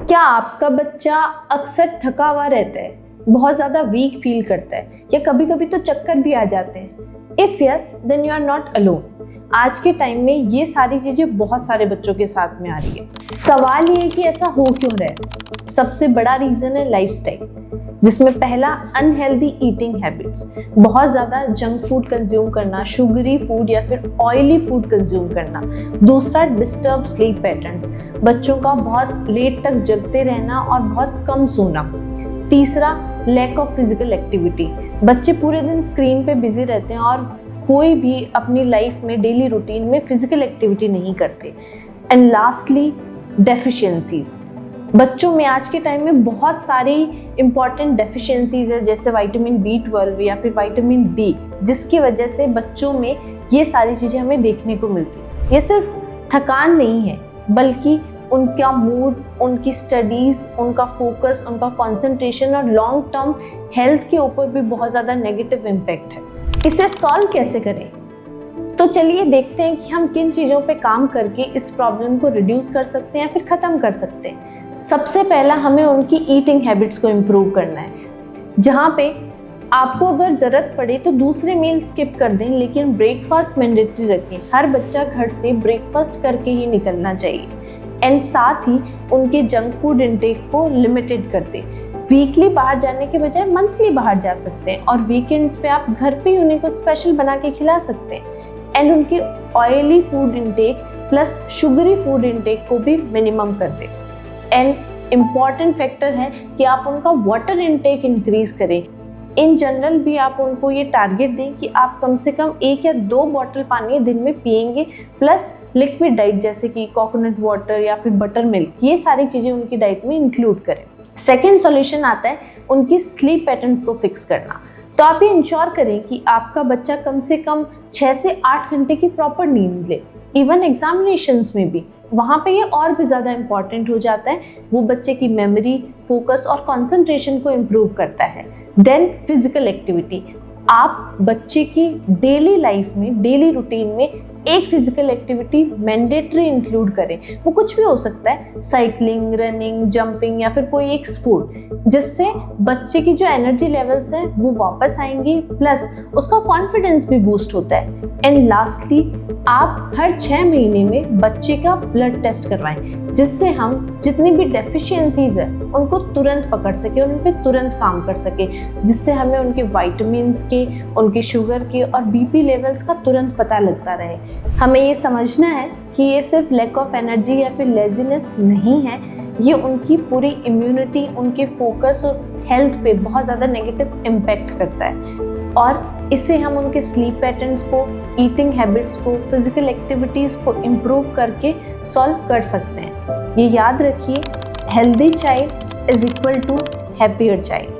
क्या आपका बच्चा अक्सर थका हुआ रहता है, बहुत ज़्यादा वीक फील करता है या कभी कभी तो चक्कर भी आ जाते हैं? If yes, then you are not alone. आज के टाइम में ये सारी चीज़ें बहुत सारे बच्चों के साथ में आ रही है। सवाल ये है कि ऐसा हो क्यों रहा है? सबसे बड़ा रीज़न है लाइफस्टाइल, जिसमें पहला अनहेल्दी ईटिंग हैबिट्स, बहुत ज़्यादा जंक फूड कंज्यूम करना, शुगरी फूड या फिर ऑयली फूड कंज्यूम करना। दूसरा डिस्टर्ब स्लीप पैटर्न्स, बच्चों का बहुत लेट तक जगते रहना और बहुत कम सोना। तीसरा लैक ऑफ फिजिकल एक्टिविटी, बच्चे पूरे दिन स्क्रीन पे बिजी रहते हैं और कोई भी अपनी लाइफ में डेली रूटीन में फिजिकल एक्टिविटी नहीं करते। एंड लास्टली डेफिशिएंसीज, बच्चों में आज के टाइम में बहुत सारी इंपॉर्टेंट डेफिशिएंसीज है, जैसे विटामिन B12 या फिर विटामिन D, जिसकी वजह से बच्चों में ये सारी चीज़ें हमें देखने को मिलती है। ये सिर्फ थकान नहीं है, बल्कि उनका मूड, उनकी स्टडीज़, उनका फोकस, उनका कंसंट्रेशन और लॉन्ग टर्म हेल्थ के ऊपर भी बहुत ज़्यादा नेगेटिव इम्पैक्ट है। इसे सॉल्व कैसे करें? तो चलिए देखते हैं कि हम किन चीज़ों पे काम करके इस प्रॉब्लम को रिड्यूस कर सकते हैं या फिर ख़त्म कर सकते हैं। सबसे पहला हमें उनकी ईटिंग हैबिट्स को इम्प्रूव करना है, जहाँ पे आपको अगर ज़रूरत पड़े तो दूसरे मील स्किप कर दें, लेकिन ब्रेकफास्ट मैंडेटरी रखें। हर बच्चा घर से ब्रेकफास्ट करके ही निकलना चाहिए। एंड साथ ही उनके जंक फूड इंटेक को लिमिटेड कर दें। वीकली बाहर जाने के बजाय मंथली बाहर जा सकते हैं और वीकेंड्स पे आप घर पे ही उन्हें कुछ स्पेशल बना के खिला सकते हैं। एंड उनके oily food intake plus sugary food intake को भी मिनिमम कर दें। एंड इम्पॉर्टेंट फैक्टर है कि आप उनका वाटर इंटेक इंक्रीज करें। इन जनरल भी आप उनको ये टारगेट दें कि आप कम से कम 1 या 2 बॉटल पानी दिन में पिएंगे, प्लस लिक्विड डाइट जैसे कि कोकोनट वाटर या फिर बटर मिल्क, ये सारी चीज़ें उनकी डाइट में इंक्लूड करें। सेकेंड सॉल्यूशन आता है उनकी स्लीप पैटर्न्स को फिक्स करना। तो आप ये इंश्योर करें कि आपका बच्चा कम से कम 6 से 8 घंटे की प्रॉपर नींद ले। इवन एग्जामिनेशंस में भी वहाँ पे ये और भी ज़्यादा इम्पॉर्टेंट हो जाता है। वो बच्चे की मेमोरी, फोकस और कंसंट्रेशन को इम्प्रूव करता है। देन फिजिकल एक्टिविटी, आप बच्चे की डेली लाइफ में, डेली रूटीन में एक फिजिकल एक्टिविटी मैंडेटरी इंक्लूड करें। वो कुछ भी हो सकता है, साइकिलिंग, रनिंग, जंपिंग या फिर कोई एक स्पोर्ट, जिससे बच्चे की जो एनर्जी लेवल्स हैं वो वापस आएंगी, प्लस उसका कॉन्फिडेंस भी बूस्ट होता है। एंड लास्टली आप हर 6 महीने में बच्चे का ब्लड टेस्ट करवाएं, जिससे हम जितनी भी डेफिशिएंसीज है उनको तुरंत पकड़ सके, उन पे तुरंत काम कर सके, जिससे हमें उनके विटामिन्स के, उनके शुगर के और बीपी लेवल्स का तुरंत पता लगता रहे। हमें ये समझना है कि ये सिर्फ लैक ऑफ एनर्जी या फिर लेजीनेस नहीं है, ये उनकी पूरी इम्यूनिटी, उनके फोकस और हेल्थ पे बहुत ज़्यादा नेगेटिव इम्पैक्ट करता है। और इससे हम उनके स्लीप पैटर्न्स को, ईटिंग हैबिट्स को, फिजिकल एक्टिविटीज़ को इम्प्रूव करके सॉल्व कर सकते हैं। ये याद रखिए, healthy child is equal to happier child.